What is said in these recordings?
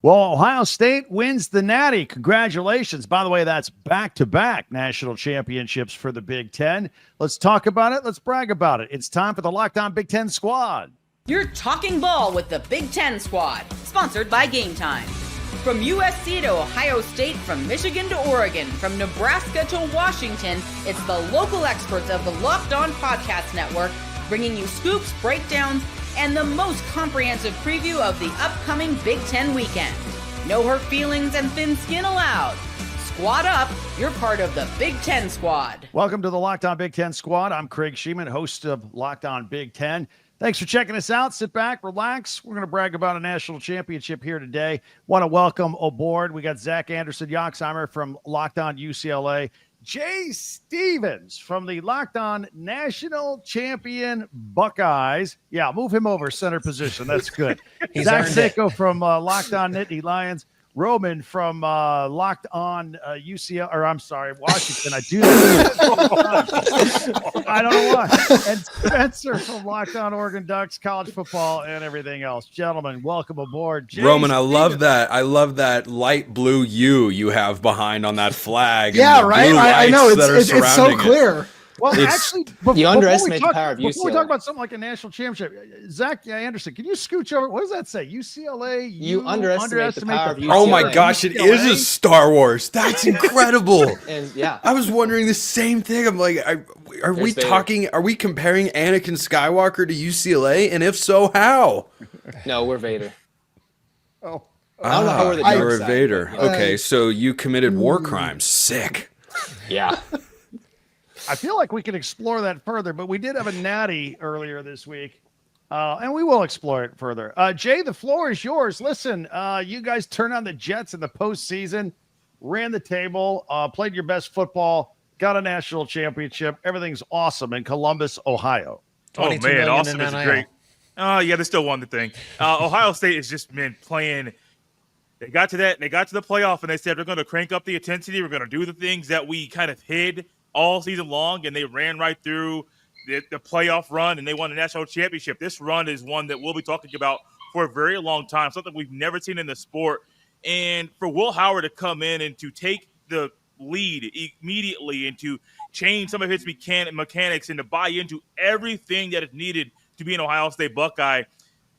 Well, Ohio State wins the Natty. Congratulations. By the way, that's back-to-back national championships for the Big Ten. Let's talk about it. Let's brag about it. It's time for the Locked On Big Ten Squad. You're talking ball with the Big Ten Squad, sponsored by Game Time. From USC to Ohio State, from Michigan to Oregon, from Nebraska to Washington, it's the local experts of the Locked On Podcast Network bringing you scoops, breakdowns, and the most comprehensive preview of the upcoming Big Ten weekend. No hurt feelings and thin skin allowed. Squad up, you're part of the Big Ten Squad. Welcome to the Locked On Big Ten Squad. I'm Craig Sheman, host of Locked On Big Ten. Thanks for checking us out. Sit back, relax. We're going to brag about a national championship here today. Want to welcome aboard. We got Zach Anderson-Yoxheimer from Locked On UCLA. Jay Stevens from the Locked On National Champion Buckeyes. Yeah, move him over center position. That's good. Zach Seiko from Locked On Nittany Lions. Roman from Locked On UCL, or I'm sorry, Washington. I do that. I don't know why. And Spencer from Locked On Oregon Ducks, college football, and everything else. Gentlemen, welcome aboard. Roman, I love that. I love that light blue U you have behind on that flag. Yeah, right. I know it's so clear. Well, actually, you underestimate the power of UCLA. Before we talk about something like a national championship, Zach Anderson, can you scooch over? What does that say? UCLA? You underestimate the power of UCLA. Oh my gosh, it is a Star Wars. That's incredible. And yeah, I was wondering the same thing. I'm like, are we comparing Anakin Skywalker to UCLA? And if so, how? No, we're Vader. Oh, I don't know how we're the dark side. Vader. Okay, so you committed war crimes. Sick. Yeah. I feel like we could explore that further, but we did have a natty earlier this week, and we will explore it further. Jay, the floor is yours. Listen, you guys turned on the Jets in the postseason, ran the table, played your best football, got a national championship. Everything's awesome in Columbus, Ohio. Oh, man, awesome is great. Yeah, they still won the thing. Ohio State has just been playing. They got to the playoff, and they said, we're going to crank up the intensity. We're going to do the things that we kind of hid all season long, and they ran right through the playoff run, and they won the national championship. This run is one that we'll be talking about for a very long time, something we've never seen in the sport. And for Will Howard to come in and to take the lead immediately and to change some of his mechanics and to buy into everything that is needed to be an Ohio State Buckeye,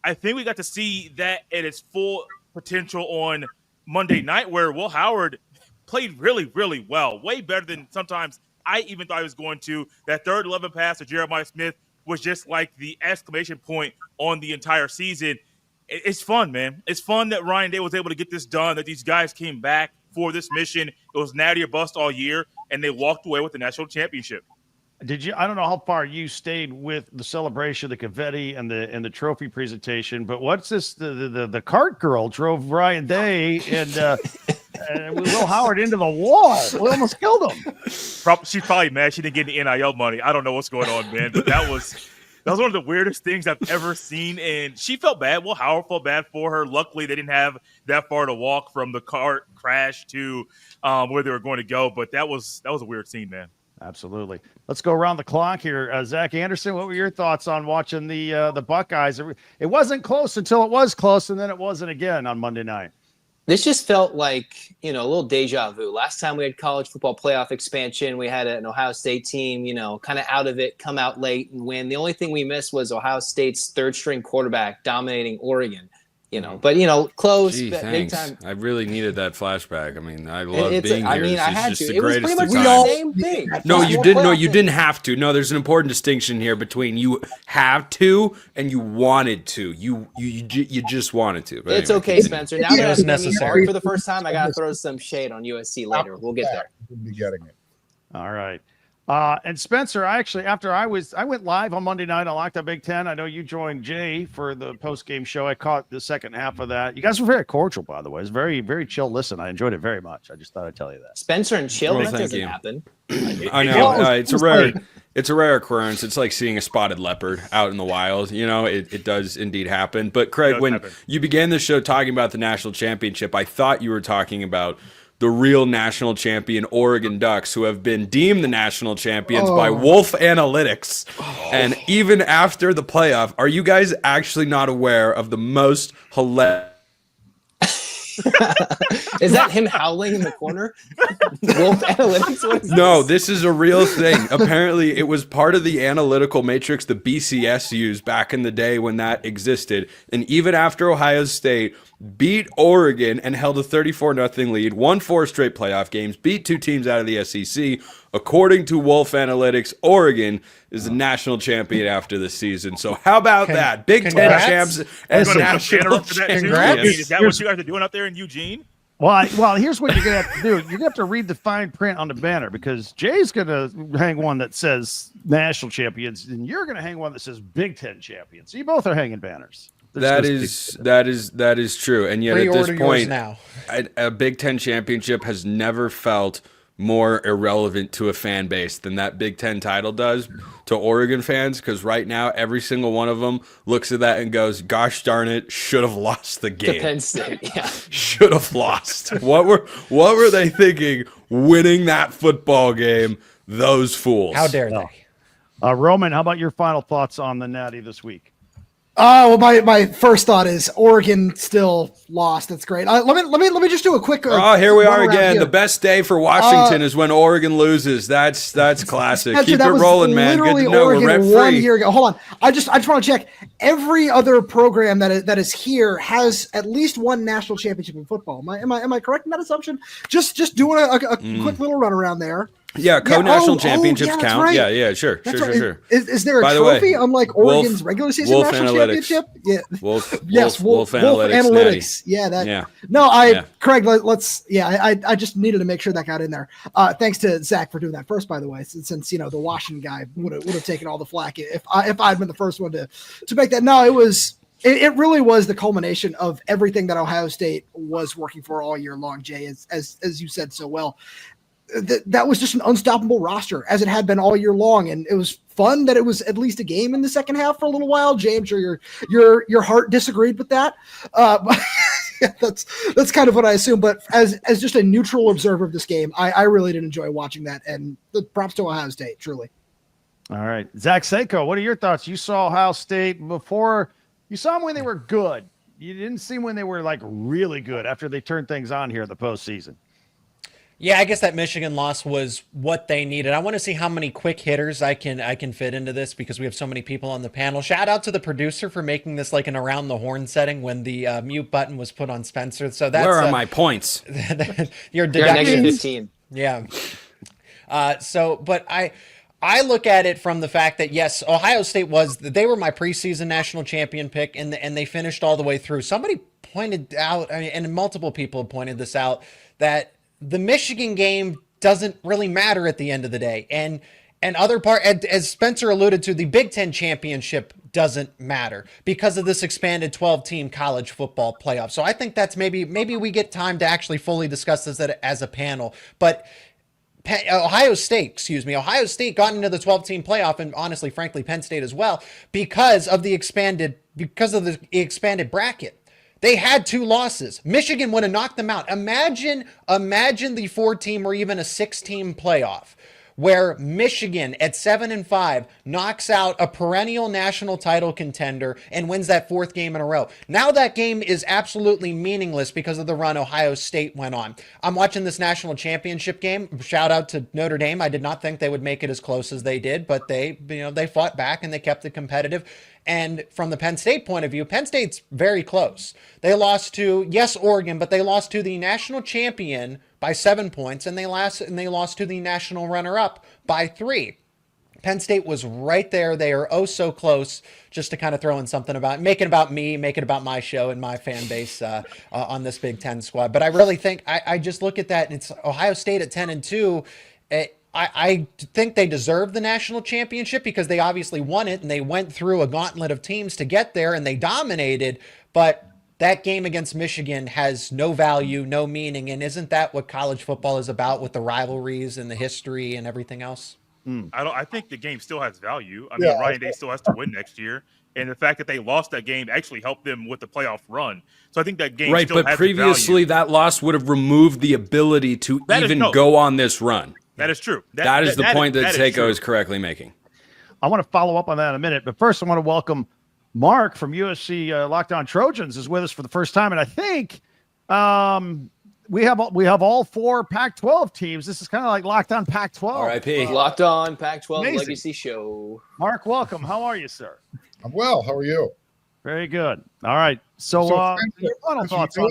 I think we got to see that at its full potential on Monday night, where Will Howard played really, really well, way better than sometimes I even thought he was going to. That third 11 pass to Jeremiah Smith was just like the exclamation point on the entire season. It's fun, man. It's fun that Ryan Day was able to get this done, that these guys came back for this mission. It was natty or bust all year, and they walked away with the national championship. I don't know how far you stayed with the celebration, the confetti, and the trophy presentation, but what's this? The cart girl drove Ryan Day and Will Howard into the wall. We almost killed him. She's probably mad she didn't get any NIL money. I don't know what's going on, man, but that was one of the weirdest things I've ever seen, and she felt bad. Will Howard felt bad for her. Luckily, they didn't have that far to walk from the cart crash to where they were going to go, but that was a weird scene, man. Absolutely. Let's go around the clock here. Zach Anderson, what were your thoughts on watching the Buckeyes? It wasn't close until it was close, and then it wasn't again on Monday night. This just felt like, a little deja vu. Last time we had college football playoff expansion, we had an Ohio State team, kind of out of it, come out late and win. The only thing we missed was Ohio State's third-string quarterback dominating Oregon. But close. Gee, big time. I really needed that flashback. I mean, I love being here. I mean, I had just to. The it was greatest pretty much of the same thing. No, you didn't. No, you didn't have to. No, there's an important distinction here between you have to and you wanted to. You just wanted to. But it's anyway. Okay, Spencer. Now that I'm necessary for the first time, I got to throw some shade on USC later. We'll get there. We'll be getting it. All right. And Spencer, after I went live on Monday night on Locked On Big Ten. I know you joined Jay for the post-game show. I caught the second half of that. You guys were very cordial, by the way. It was very, very chill listen. I enjoyed it very much. I just thought I'd tell you that. Spencer and chill, Well, that thank doesn't you. happen. I know. It's a rare occurrence. It's like seeing a spotted leopard out in the wild. It does indeed happen. But Craig, when you began the show talking about the national championship, I thought you were talking about the real national champion Oregon Ducks, who have been deemed the national champions by Wolf Analytics. And even after the playoff, are you guys actually not aware of the most hilarious Is that him howling in the corner? Wolf Analytics? What is No, this is a real thing. Apparently, it was part of the analytical matrix the BCS used back in the day when that existed. And even after Ohio State beat Oregon and held a 34-0 lead, won 4 straight playoff games, beat 2 teams out of the SEC, according to Wolf Analytics, Oregon is the national champion after the season. So how about that? Big Ten champs as national champions. Is that what you guys are doing out there in Eugene? Well, here's what you're gonna have to do. You're gonna have to read the fine print on the banner, because Jay's gonna hang one that says national champions, and you're gonna hang one that says Big Ten champions. So you both are hanging banners. That is true. And yet at this point, now. A Big Ten championship has never felt more irrelevant to a fan base than that Big Ten title does to Oregon fans, because right now every single one of them looks at that and goes, gosh darn it, should have lost the game. To Penn State, yeah. Should have lost. What were they thinking winning that football game? Those fools. How dare they? Roman, how about your final thoughts on the Natty this week? Well, my first thought is Oregon still lost. That's great. Let me just do a quick. Here we are again. The best day for Washington is when Oregon loses. That's classic. Keep it rolling, man. Good to know we're rent free. 1 year ago. Hold on. I just want to check. Every other program that is here has at least one national championship in football. Am I correct in that assumption? Just doing a quick little run around there. Yeah, co-national championships count. Right. Yeah, sure. Is there a trophy unlike Oregon's regular season national championship? Yeah. Wolf Analytics. Yeah, No, Craig, let's. I just needed to make sure that got in there. Thanks to Zach for doing that first, by the way, since the Washington guy would have taken all the flack if I'd been the first one to make that. No, it really was the culmination of everything that Ohio State was working for all year long, Jay, as you said so well. That was just an unstoppable roster, as it had been all year long, and it was fun that it was at least a game in the second half for a little while. Jay, I'm sure your heart disagreed with that. That's kind of what I assume. But as just a neutral observer of this game, I really did enjoy watching that, and props to Ohio State, truly. All right, Zach Seiko, what are your thoughts? You saw Ohio State before. You saw them when they were good. You didn't see when they were like really good after they turned things on here in the postseason. Yeah, I guess that Michigan loss was what they needed. I want to see how many quick hitters I can fit into this, because we have so many people on the panel. Shout out to the producer for making this like an around the horn setting when the mute button was put on Spencer. So that's where are my points? Your deductions. -15. Yeah. But I look at it from the fact that, yes, Ohio State they were my preseason national champion pick, and they finished all the way through. Somebody pointed out, and multiple people pointed this out, that the Michigan game doesn't really matter at the end of the day. And as Spencer alluded to, the Big Ten championship doesn't matter because of this expanded 12-team college football playoff. So I think that's maybe we get time to actually fully discuss this as a panel. But Ohio State got into the 12-team playoff, and honestly, frankly, Penn State as well, because of the expanded bracket. They had 2 losses. Michigan would have knocked them out. Imagine the 4-team or even a 6-team playoff where Michigan at 7-5 knocks out a perennial national title contender and wins that 4th game in a row. Now that game is absolutely meaningless because of the run Ohio State went on. I'm watching this national championship game. Shout out to Notre Dame. I did not think they would make it as close as they did, but they fought back and they kept it competitive. And from the Penn State point of view, Penn State's very close. They lost to, yes, Oregon, but they lost to the national champion by 7 points, and they lost to the national runner-up by 3. Penn State was right there. They are oh so close. Just to kind of throw in something make it about me, make it about my show and my fan base on this Big Ten squad. But I really think I just look at that, and it's Ohio State at 10-2. I think they deserve the national championship because they obviously won it, and they went through a gauntlet of teams to get there, and they dominated. But that game against Michigan has no value, no meaning, and isn't that what college football is about, with the rivalries and the history and everything else? I think the game still has value. I mean, Ryan Day still has to win next year, and the fact that they lost that game actually helped them with the playoff run. So I think that game still has but previously value. That loss would have removed the ability to go on this run. That is true. That is the point that Seiko is correctly making. I want to follow up on that in a minute, but first I want to welcome Mark from USC Lockdown Trojans is with us for the first time, and I think We have all 4 Pac-12 teams. This is kind of like Locked On Pac-12. R.I.P. Locked On Pac-12 Amazing. Legacy Show. Mark, welcome. How are you, sir? I'm well. How are you? Very good. All right. So your final thoughts on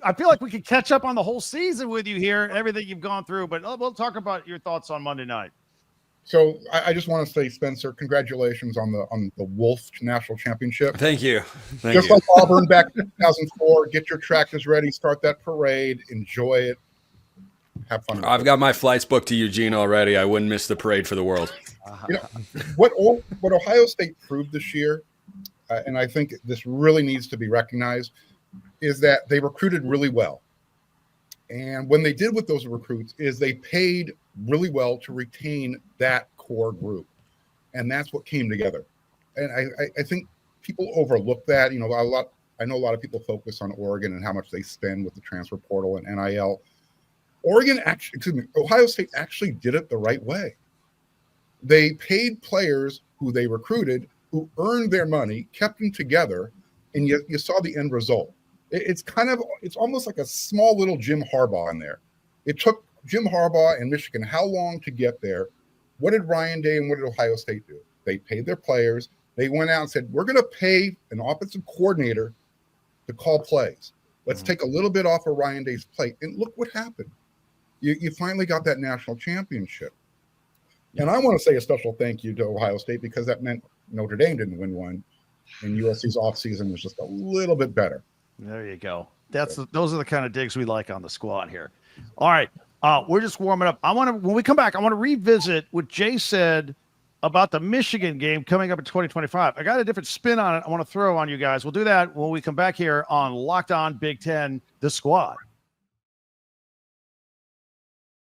I feel like we could catch up on the whole season with you here, everything you've gone through, but we'll talk about your thoughts on Monday night. So I just want to say, Spencer, congratulations on the Wolf National Championship. Thank you. Just like Auburn back in 2004, get your tractors ready, start that parade, enjoy it, have fun. I've got my flights booked to Eugene already. I wouldn't miss the parade for the world. You know, what Ohio State proved this year, and I think this really needs to be recognized, is that they recruited really well. And when they did with those recruits is they paid really well to retain that core group. And that's what came together. And I think people overlook that. You know, I know a lot of people focus on Oregon and how much they spend with the transfer portal and NIL. Ohio State actually did it the right way. They paid players who they recruited, who earned their money, kept them together, and you saw the end result. It's almost like a small little Jim Harbaugh in there. It took Jim Harbaugh and Michigan how long to get there? What did Ryan Day and what did Ohio State do? They paid their players. They went out and said, we're going to pay an offensive coordinator to call plays. Let's take a little bit off of Ryan Day's plate. And look what happened. You finally got that national championship. And I want to say a special thank you to Ohio State because that meant Notre Dame didn't win one. And USC's offseason was just a little bit better. There you go. Those are the kind of digs we like on the squad here. All right. We're just warming up. When we come back, I want to revisit what Jay said about the Michigan game coming up in 2025. I got a different spin on it I want to throw on you guys. We'll do that when we come back here on Locked On Big Ten, the squad.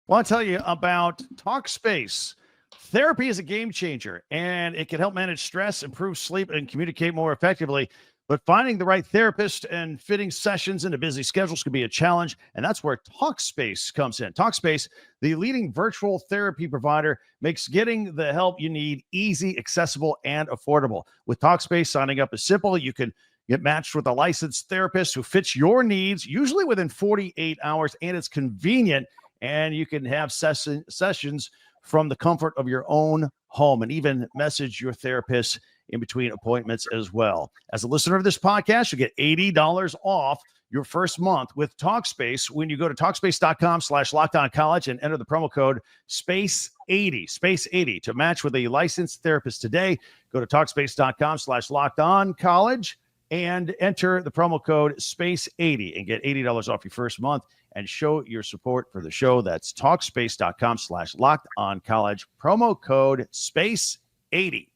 I want to tell you about Talkspace. Therapy is a game changer, and it can help manage stress, improve sleep, and communicate more effectively. But finding the right therapist and fitting sessions into busy schedules can be a challenge, and that's where Talkspace comes in. Talkspace, the leading virtual therapy provider, makes getting the help you need easy, accessible, and affordable. With Talkspace, signing up is simple. You can get matched with a licensed therapist who fits your needs, usually within 48 hours, and it's convenient, and you can have sessions from the comfort of your own home and even message your therapist in between appointments as well. As a listener of this podcast, you get $80 off your first month with Talkspace when you go to Talkspace.com/LockedOnCollege and enter the promo code SPACE80 to match with a licensed therapist today. Go to Talkspace.com/LockedOnCollege and enter the promo code SPACE80 and get $80 off your first month and show your support for the show. That's Talkspace.com/LockedOnCollege, promo code SPACE80.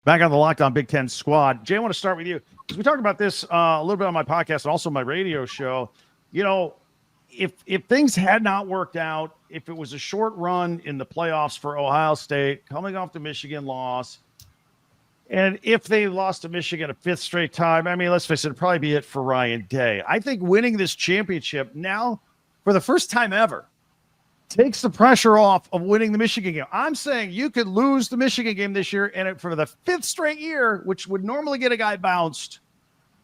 Back on the Locked On Big Ten squad. Jay, I want to start with you because we talked about this a little bit on my podcast and also my radio show. You know, if things had not worked out, if it was a short run in the playoffs for Ohio State, coming off the Michigan loss, and if they lost to Michigan a 5th straight time, I mean, let's face it, it'd probably be it for Ryan Day. I think winning this championship now, for the first time ever, takes the pressure off of winning the Michigan game. I'm saying you could lose the Michigan game this year, and for the 5th straight year, which would normally get a guy bounced,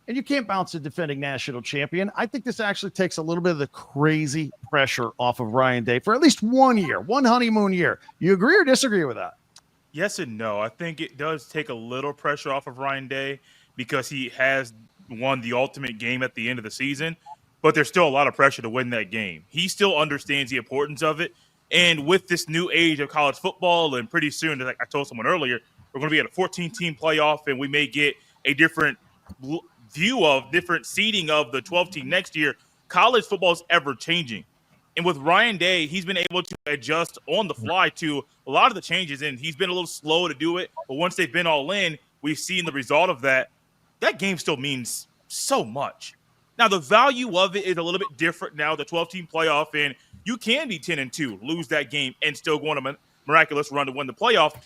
and you can't bounce a defending national champion. I think this actually takes a little bit of the crazy pressure off of Ryan Day for at least 1 year, one honeymoon year. You agree or disagree with that? Yes and no. I think it does take a little pressure off of Ryan Day because he has won the ultimate game at the end of the season, but there's still a lot of pressure to win that game. He still understands the importance of it. And with this new age of college football, and pretty soon, like I told someone earlier, we're going to be at a 14-team playoff, and we may get a different view of different seeding of the 12-team next year. College football is ever changing. And with Ryan Day, he's been able to adjust on the fly to a lot of the changes, and he's been a little slow to do it. But once they've been all in, we've seen the result of that. That game still means so much. Now, the value of it is a little bit different now, the 12-team playoff, and you can be 10-2, lose that game, and still go on a miraculous run to win the playoff.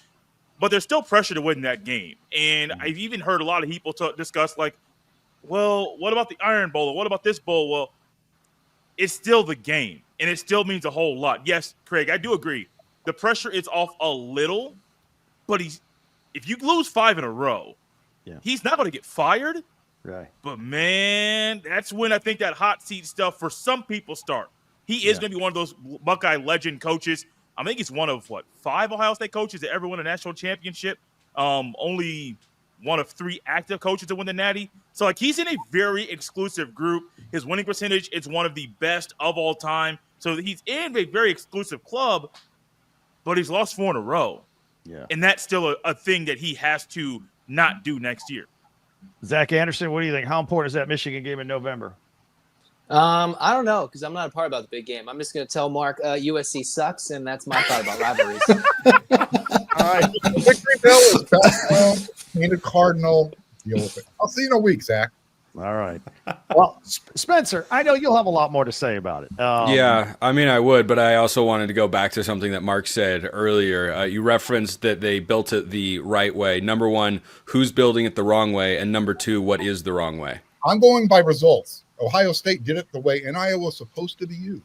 But there's still pressure to win that game. And I've even heard a lot of people discuss, like, well, what about the Iron Bowl? Or what about this bowl? Well, it's still the game, and it still means a whole lot. Yes, Craig, I do agree. The pressure is off a little, but if you lose 5 in a row, he's not going to get fired, Right. But man, that's when I think that hot seat stuff for some people start. He is going to be one of those Buckeye legend coaches. I think he's one of 5 Ohio State coaches that ever won a national championship. Only one of 3 active coaches to win the Natty. So he's in a very exclusive group. His winning percentage is one of the best of all time. So he's in a very exclusive club, but he's lost 4 in a row. Yeah. And that's still a thing that he has to not do next year. Zach Anderson, what do you think? How important is that Michigan game in November? I don't know, because I'm not a part about the big game. I'm just going to tell Mark USC sucks, and that's my part about rivalries. All right. Victory Bill is basketball, painted Cardinal. Deal with it. I'll see you in a week, Zach. All right. Well, Spencer, I know you'll have a lot more to say about it. Yeah, I mean, I would, but I also wanted to go back to something that Mark said earlier. You referenced that they built it the right way. Number one, who's building it the wrong way? And number 2, what is the wrong way? I'm going by results. Ohio State did it the way NIL was supposed to be used.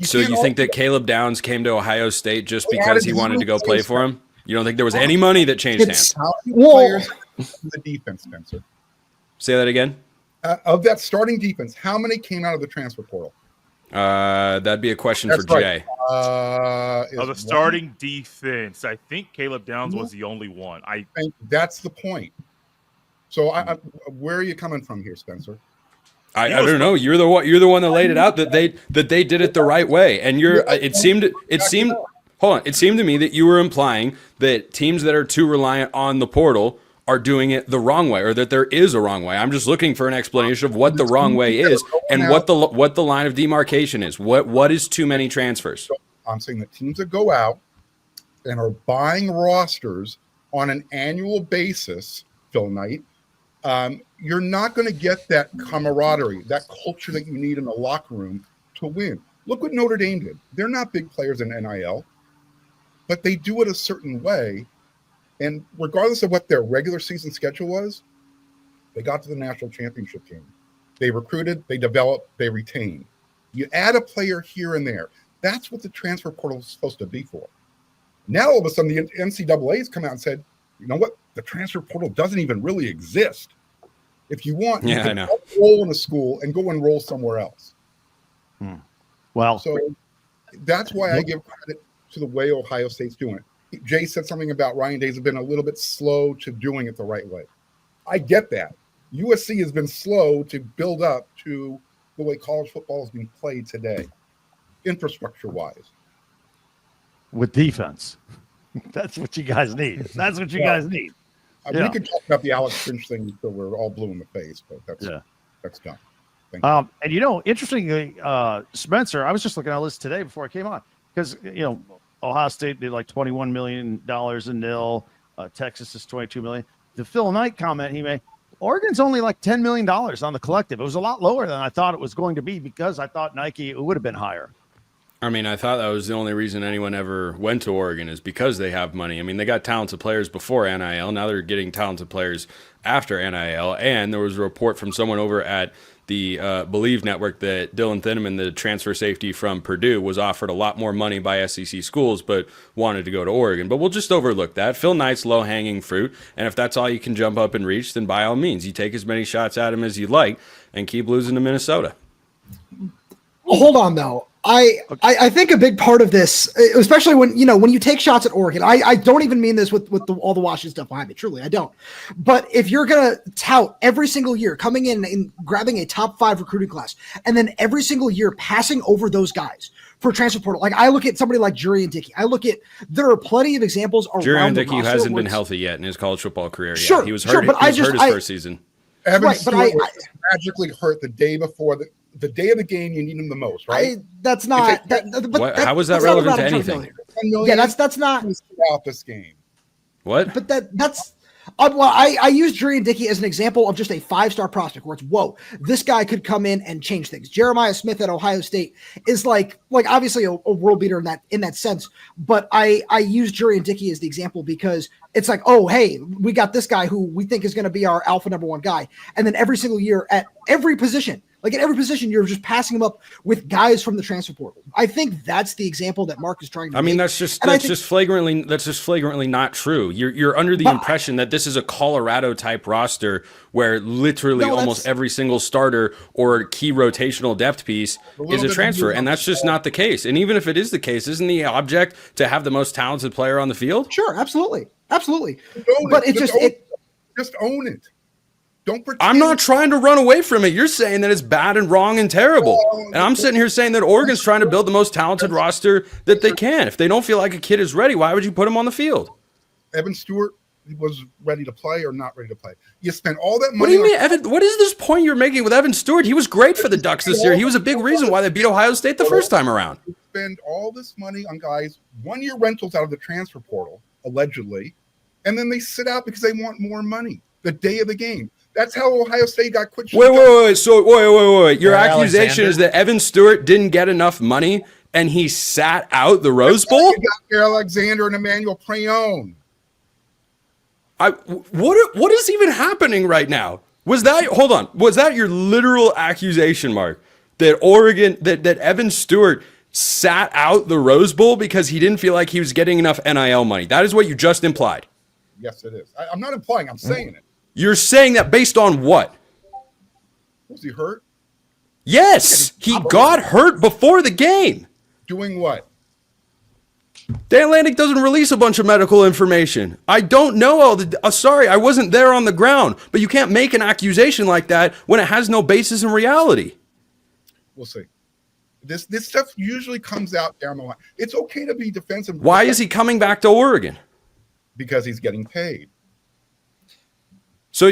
So you think that Caleb Downs came to Ohio State just because he wanted to go play for him? You don't think there was any money that changed hands? How many players in the defense, Spencer? Say that again? Of that starting defense, how many came out of the transfer portal? That'd be a question for Jay. Of the starting defense, I think Caleb Downs was the only one. I think that's the point. So where are you coming from here, Spencer? I don't know. You're the one that laid it out that they did it the right way, and it seemed to me that you were implying that teams that are too reliant on the portal are doing it the wrong way, or that there is a wrong way. I'm just looking for an explanation of what the wrong way is and what the line of demarcation is. What is too many transfers? So I'm saying that teams that go out and are buying rosters on an annual basis, Phil Knight, you're not going to get that camaraderie, that culture that you need in the locker room to win. Look what Notre Dame did. They're not big players in NIL, but they do it a certain way. And regardless of what their regular season schedule was, they got to the national championship game. They recruited, they developed, they retained. You add a player here and there. That's what the transfer portal is supposed to be for. Now, all of a sudden, the NCAA has come out and said, you know what? The transfer portal doesn't even really exist. If you want, you can enroll in a school and go enroll somewhere else. Well, so that's why I give credit to the way Ohio State's doing it. Jay said something about Ryan Days have been a little bit slow to doing it the right way. I get that. USC has been slow to build up to the way college football is being played today, infrastructure-wise. With defense. That's what you guys need. That's what you guys need. We could talk about the Alex Finch thing until we're all blue in the face, but that's done. And interestingly, Spencer, I was just looking at a list today before I came on because Ohio State did like $21 million in nil. Texas is $22 million. The Phil Knight comment he made, Oregon's only like $10 million on the collective. It was a lot lower than I thought it was going to be because I thought Nike it would have been higher. I mean, I thought that was the only reason anyone ever went to Oregon is because they have money. I mean, they got talented players before NIL. Now they're getting talented players after NIL. And there was a report from someone over at the Believe Network that Dylan Thinneman, the transfer safety from Purdue, was offered a lot more money by SEC schools but wanted to go to Oregon. But we'll just overlook that. Phil Knight's low-hanging fruit. And if that's all you can jump up and reach, then by all means, you take as many shots at him as you like and keep losing to Minnesota. Well, hold on, though. I think a big part of this, especially when you take shots at Oregon, I don't even mean this with all the Washington stuff behind me. Truly, I don't. But if you're going to tout every single year coming in and grabbing a top 5 recruiting class, and then every single year passing over those guys for transfer portal, like I look at somebody like Jurian Dickey. There are plenty of examples around Jurian Dickey hasn't been healthy yet in his college football career. Sure, he was hurt. But he was hurt his first season. Evan Stewart was magically hurt the day before the day of the game. You need him the most, right? That's not. How was that relevant to anything? Yeah, that's not out this game. What? But that's. I use Jurian Dickey as an example of just a 5-star prospect where it's, whoa, this guy could come in and change things. Jeremiah Smith at Ohio State is like obviously a world beater in that sense. But I use Jurian Dickey as the example because it's like, oh, hey, we got this guy who we think is going to be our alpha number 1 guy. And then every single year at every position, Like at every position, you're just passing them up with guys from the transfer portal. I think that's the example that Mark is trying to make. That's just flagrantly not true. You're under the impression that this is a Colorado type roster where literally almost every single starter or key rotational depth piece is a transfer, and that's just not the case. And even if it is the case, isn't the object to have the most talented player on the field? Sure, absolutely. But just own it. Don't pretend. I'm not trying to run away from it. You're saying that it's bad and wrong and terrible. And I'm sitting here saying that Oregon's trying to build the most talented roster that they can. If they don't feel like a kid is ready, why would you put him on the field? Evan Stewart was ready to play or not ready to play. You spent all that money. What do you mean, Evan? What is this point you're making with Evan Stewart? He was great for the Ducks this year. He was a big reason why they beat Ohio State the first time around. You spend all this money on guys, 1-year rentals out of the transfer portal, allegedly, and then they sit out because they want more money the day of the game. That's how Ohio State got quit. Wait. So wait. Your accusation is that Evan Stewart didn't get enough money and he sat out the Rose Bowl? You got Alexander and Emmanuel Prayon. What is even happening right now? Was that your literal accusation, Mark? That Evan Stewart sat out the Rose Bowl because he didn't feel like he was getting enough NIL money? That is what you just implied. Yes, it is. I'm not implying. I'm saying it. You're saying that based on what? Was he hurt? Yes, he got hurt before the game. Doing what? The Atlantic doesn't release a bunch of medical information. I don't know all the... sorry, I wasn't there on the ground. But you can't make an accusation like that when it has no basis in reality. We'll see. This stuff usually comes out down the line. It's okay to be defensive. Why is he coming back to Oregon? Because he's getting paid. So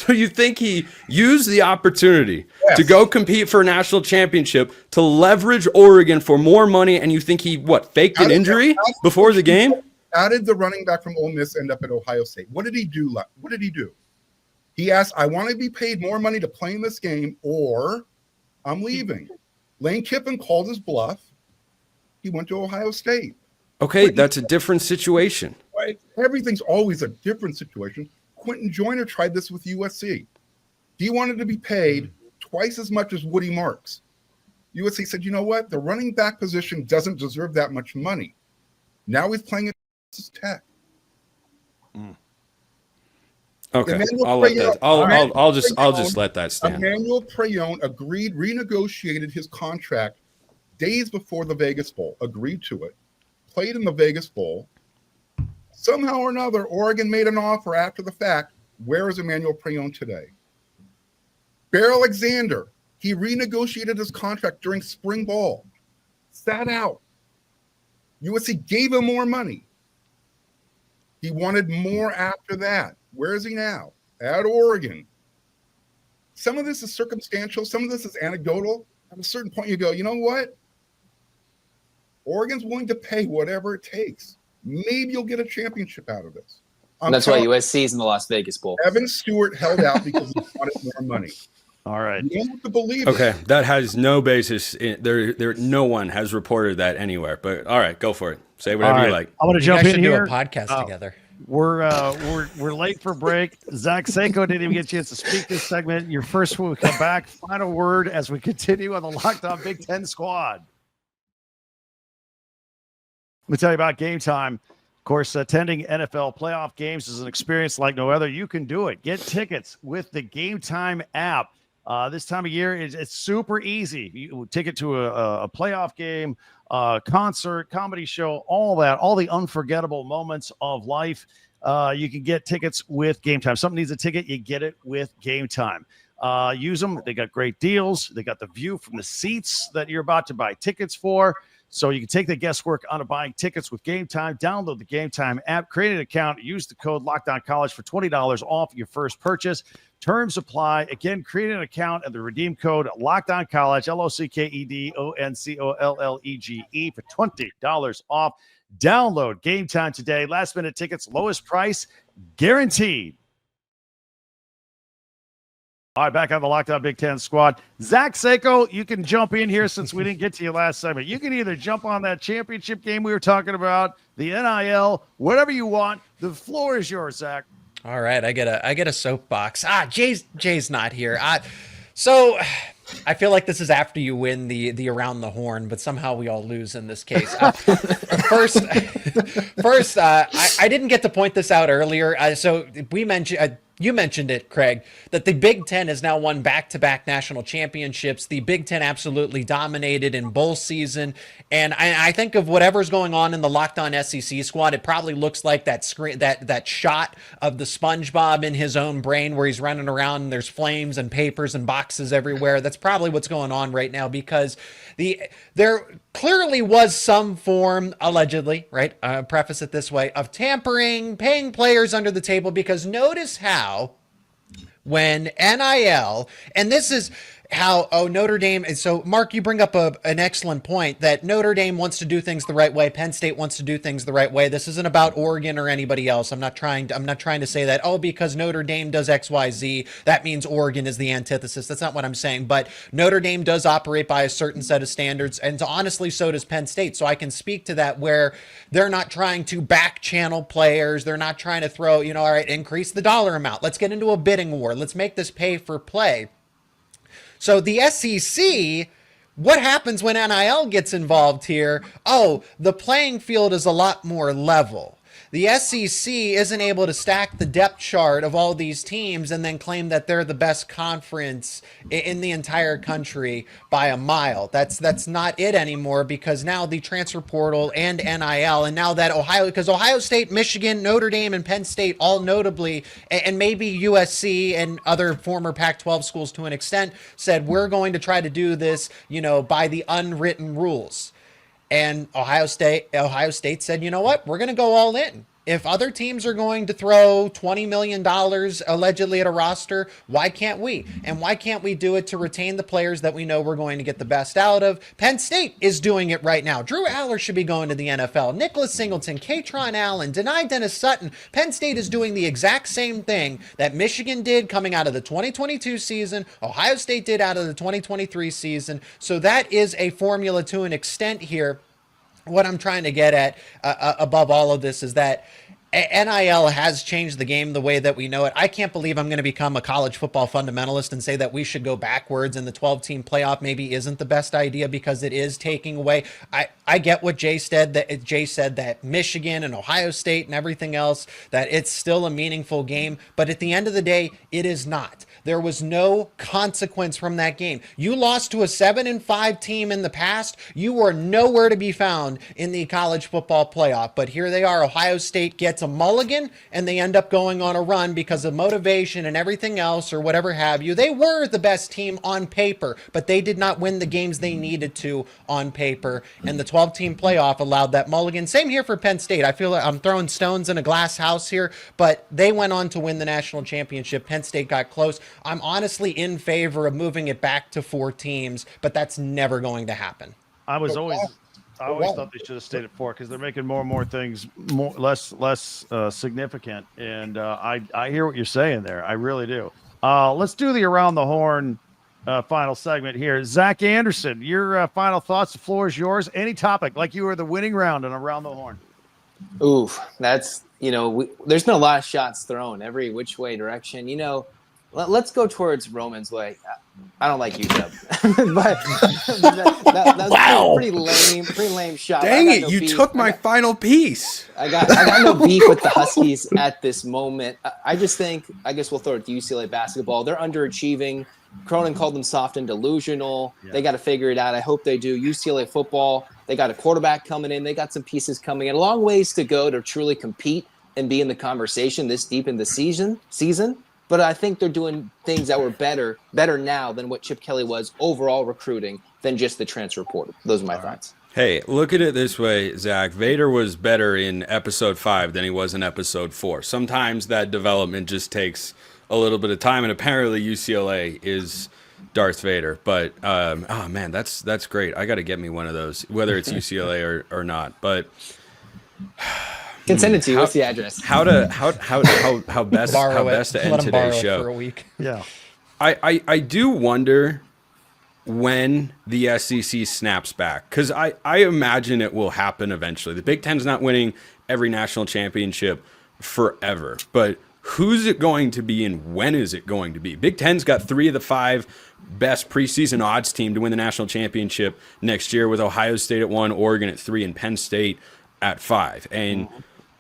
you think he used the opportunity to go compete for a national championship to leverage Oregon for more money, and you think he, faked an injury before the game? How did the running back from Ole Miss end up at Ohio State? What did he do? He asked, I want to be paid more money to play in this game, or I'm leaving. Lane Kiffin called his bluff. He went to Ohio State. Okay, that's a different situation. Right? Everything's always a different situation. Quentin Joyner tried this with USC. He wanted to be paid twice as much as Woody Marks. USC said, you know what? The running back position doesn't deserve that much money. Now he's playing at Texas Tech. Okay, I'll just let that stand. Emmanuel Prayon renegotiated his contract days before the Vegas Bowl, agreed to it, played in the Vegas Bowl. Somehow or another, Oregon made an offer after the fact. Where is Emmanuel Prayon today? Bear Alexander, he renegotiated his contract during spring ball, sat out. USC gave him more money. He wanted more after that. Where is he now? At Oregon. Some of this is circumstantial. Some of this is anecdotal. At a certain point, you go, you know what? Oregon's willing to pay whatever it takes. Maybe you'll get a championship out of this. That's why USC's in the Las Vegas Bowl. Evan Stewart held out because he wanted more money. All right. You don't have to believe it. That has no basis. No one has reported that anywhere. But all right, go for it. Say whatever you like. I want to jump in here. Do a podcast together. We're late for break. Zach Seiko didn't even get a chance to speak this segment. Your first when we come back. Final word as we continue on the Locked On Big Ten squad. Let me tell you about Game Time. Of course, attending NFL playoff games is an experience like no other. You can do it. Get tickets with the Game Time app. This time of year, it's super easy. You ticket to a playoff game, concert, comedy show, all that, all the unforgettable moments of life. You can get tickets with Game Time. Something needs a ticket, you get it with Game Time. Use them. They got great deals. They got the view from the seats that you're about to buy tickets for. So you can take the guesswork out of buying tickets with Game Time. Download the Game Time app, create an account, use the code LOCKEDONCollege for $20 off your first purchase. Terms apply. Again, create an account and the redeem code LOCKEDONCollege, LOCKEDONCOLLEGE for $20 off. Download Game Time today. Last minute tickets, lowest price guaranteed. All right, back on the Locked On Big Ten squad. Zach Seiko, you can jump in here since we didn't get to you last segment. You can either jump on that championship game we were talking about, the NIL, whatever you want. The floor is yours, Zach. All right, I get a soapbox. Jay's not here. So I feel like this is after you win the around the horn, but somehow we all lose in this case. First, I didn't get to point this out earlier. So we mentioned. You mentioned it, Craig, that the Big Ten has now won back-to-back national championships. The Big Ten absolutely dominated in bowl season. And I think of whatever's going on in the Locked On SEC squad, it probably looks like that shot of the SpongeBob in his own brain where he's running around and there's flames and papers and boxes everywhere. That's probably what's going on right now, because there clearly was some form, allegedly, right? Preface it this way, of tampering, paying players under the table, because notice how when NIL, and this is how, Notre Dame, and so Mark, you bring up an excellent point that Notre Dame wants to do things the right way. Penn State wants to do things the right way. This isn't about Oregon or anybody else. I'm not trying to say that, because Notre Dame does XYZ, that means Oregon is the antithesis. That's not what I'm saying. But Notre Dame does operate by a certain set of standards, and honestly, so does Penn State. So I can speak to that, where they're not trying to back channel players. They're not trying to throw, all right, increase the dollar amount. Let's get into a bidding war. Let's make this pay for play. So the SEC, what happens when NIL gets involved here? The playing field is a lot more level. The SEC isn't able to stack the depth chart of all these teams and then claim that they're the best conference in the entire country by a mile. That's not it anymore, because now the transfer portal and NIL, and now that Ohio State, Michigan, Notre Dame, and Penn State, all notably, and maybe USC and other former Pac-12 schools to an extent, said we're going to try to do this, by the unwritten rules. And Ohio State said, you know what, we're going to go all in. If other teams are going to throw $20 million allegedly at a roster, why can't we? And why can't we do it to retain the players that we know we're going to get the best out of? Penn State is doing it right now. Drew Aller should be going to the NFL. Nicholas Singleton, Katron Allen, Denai Dennis Sutton. Penn State is doing the exact same thing that Michigan did coming out of the 2022 season, Ohio State did out of the 2023 season. So that is a formula to an extent here. What I'm trying to get at above all of this is that NIL has changed the game the way that we know it. I can't believe I'm going to become a college football fundamentalist and say that we should go backwards and the 12-team playoff maybe isn't the best idea, because it is taking away. I get what Jay said, that Michigan and Ohio State and everything else, that it's still a meaningful game. But at the end of the day, it is not. There was no consequence from that game. You lost to a 7-5 team in the past. You were nowhere to be found in the college football playoff. But here they are. Ohio State gets a mulligan, and they end up going on a run because of motivation and everything else, or whatever have you. They were the best team on paper, but they did not win the games they needed to on paper. And the 12-team playoff allowed that mulligan. Same here for Penn State. I feel like I'm throwing stones in a glass house here, but they went on to win the national championship. Penn State got close. I'm honestly in favor of moving it back to 4 teams, but that's never going to happen. I always thought they should have stayed at 4, because they're making more and more things less significant. And I hear what you're saying there. I really do. Let's do the Around the Horn final segment here. Zach Anderson, your final thoughts. The floor is yours. Any topic, like you were the winning round on Around the Horn. Ooh, that's, there's been a lot of shots thrown every which way direction. Let's go towards Roman's way. I don't like you, Dub. But that was wow. Pretty lame shot. Dang it, you took my final piece. I got no beef with the Huskies at this moment. I guess we'll throw it to UCLA basketball. They're underachieving. Cronin called them soft and delusional. Yeah. They got to figure it out. I hope they do. UCLA football, they got a quarterback coming in. They got some pieces coming in. A long ways to go to truly compete and be in the conversation this deep in the season. But I think they're doing things that were better now than what Chip Kelly was overall recruiting than just the transfer portal. Those are my thoughts. Hey, look at it this way, Zach. Vader was better in episode 5 than he was in episode 4. Sometimes that development just takes a little bit of time, and apparently UCLA is Darth Vader. But oh man, that's great. I got to get me one of those, whether it's UCLA or not. But can send it to you. What's the address? How best to end today's show? For a week. Yeah, I do wonder when the SEC snaps back, because I imagine it will happen eventually. The Big Ten's not winning every national championship forever, but who's it going to be and when is it going to be? Big Ten's got 3 of the 5 best preseason odds team to win the national championship next year, with Ohio State at 1, Oregon at 3, and Penn State at 5. And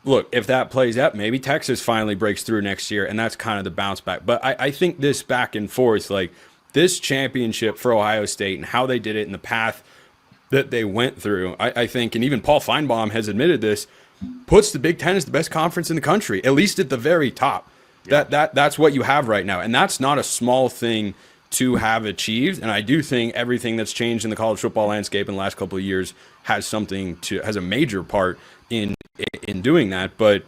look, if that plays out, maybe Texas finally breaks through next year, and that's kind of the bounce back. But I think this back and forth, like this championship for Ohio State and how they did it and the path that they went through, I think, and even Paul Feinbaum has admitted this, puts the Big Ten as the best conference in the country, at least at the very top. Yeah. That's what you have right now. And that's not a small thing to have achieved. And I do think everything that's changed in the college football landscape in the last couple of years has a major part in doing that. But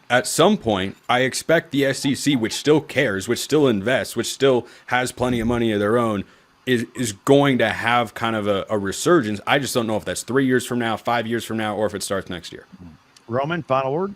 at some point, I expect the SEC, which still cares, which still invests, which still has plenty of money of their own, is going to have kind of a resurgence. I just don't know if that's 3 years from now, 5 years from now, or if it starts next year. Roman, final word?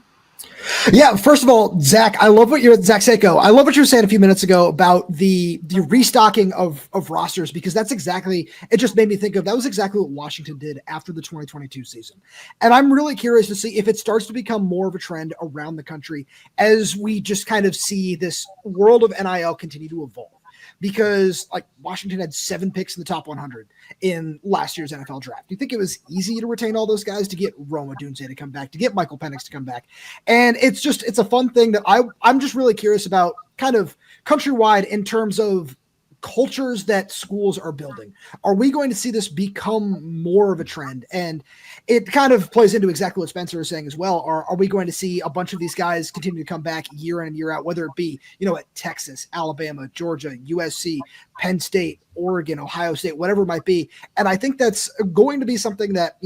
Yeah, first of all, Zach Seiko, I love what you were saying a few minutes ago about the restocking of rosters, because that's exactly, it just made me think of, that was exactly what Washington did after the 2022 season. And I'm really curious to see if it starts to become more of a trend around the country as we just kind of see this world of NIL continue to evolve. Because like Washington had 7 picks in the top 100 in last year's NFL draft. Do you think it was easy to retain all those guys, to get Roma Dunze to come back, to get Michael Penix to come back? And it's a fun thing that I'm just really curious about, kind of countrywide, in terms of cultures that schools are building. Are we going to see this become more of a trend? And it kind of plays into exactly what Spencer is saying as well. Are we going to see a bunch of these guys continue to come back year in and year out, whether it be, at Texas, Alabama, Georgia, USC, Penn State, Oregon, Ohio State, whatever it might be? And I think that's going to be something that,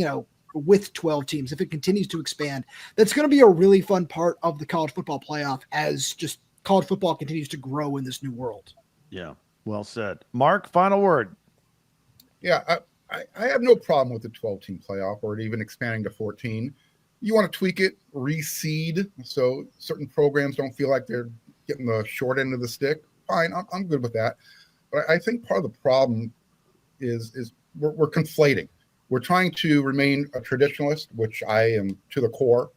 with 12 teams, if it continues to expand, that's going to be a really fun part of the college football playoff, as just college football continues to grow in this new world. Yeah. Well said. Mark, final word. Yeah, I have no problem with the 12-team playoff, or even expanding to 14. You want to tweak it, reseed, so certain programs don't feel like they're getting the short end of the stick. Fine, I'm good with that. But I think part of the problem is we're conflating. We're trying to remain a traditionalist, which I am to the core,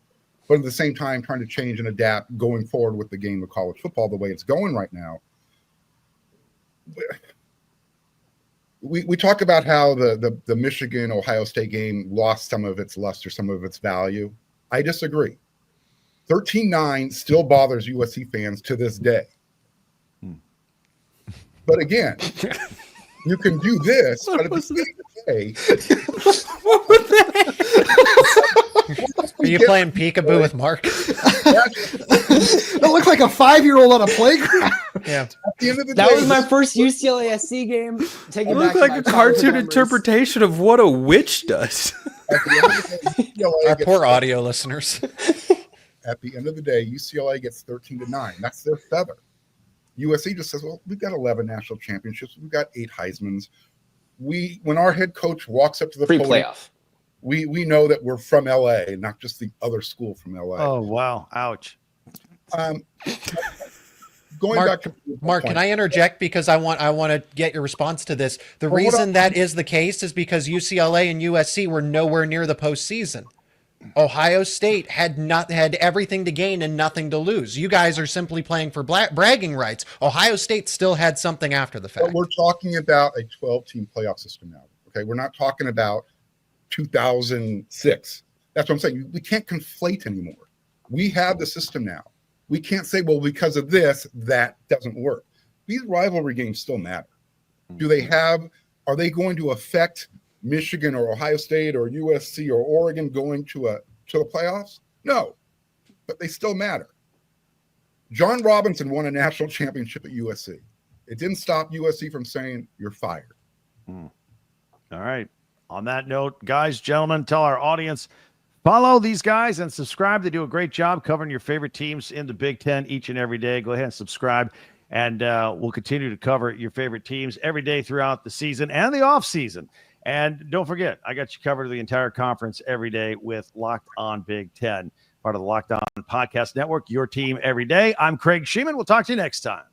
but at the same time trying to change and adapt going forward with the game of college football the way it's going right now. We talk about how the Michigan Ohio State game lost some of its luster, some of its value. I disagree. 13-9 still bothers USC fans to this day. But again, you can do this, but at the end of the day, what was that? Are you playing peekaboo with Mark? That looked like a 5-year-old on a playground. Yeah. At the end of the That day, was my first UCLA SC game. Take it back looked like a cartoon interpretation of what a witch does. at the end of the day, UCLA Our gets poor audio listeners. At the end of the day, UCLA gets 13-9. That's their feather. USC just says, well, we've got 11 national championships. We've got 8 Heismans. When our head coach walks up to the podium, playoff, we know that we're from LA, not just the other school from LA. Oh, wow. Ouch. Going Mark, back to Mark, can I interject, because I want to get your response to this? The reason that is the case is because UCLA and USC were nowhere near the postseason. Ohio State had everything to gain and nothing to lose. You guys are simply playing for bragging rights. Ohio State still had something after the fact. But we're talking about a 12-team playoff system now. Okay, we're not talking about 2006. That's what I'm saying. We can't conflate anymore. We have the system now. We can't say, well, because of this, that doesn't work. These rivalry games still matter. Are they going to affect Michigan or Ohio State or USC or Oregon going to the playoffs? No, but they still matter. John Robinson won a national championship at USC. It didn't stop USC from saying, you're fired. All right. On that note, guys, gentlemen, tell our audience, follow these guys and subscribe. They do a great job covering your favorite teams in the Big Ten each and every day. Go ahead and subscribe, and we'll continue to cover your favorite teams every day throughout the season and the off season. And don't forget, I got you covered the entire conference every day with Locked On Big Ten, part of the Locked On Podcast Network, your team every day. I'm Craig Sheman. We'll talk to you next time.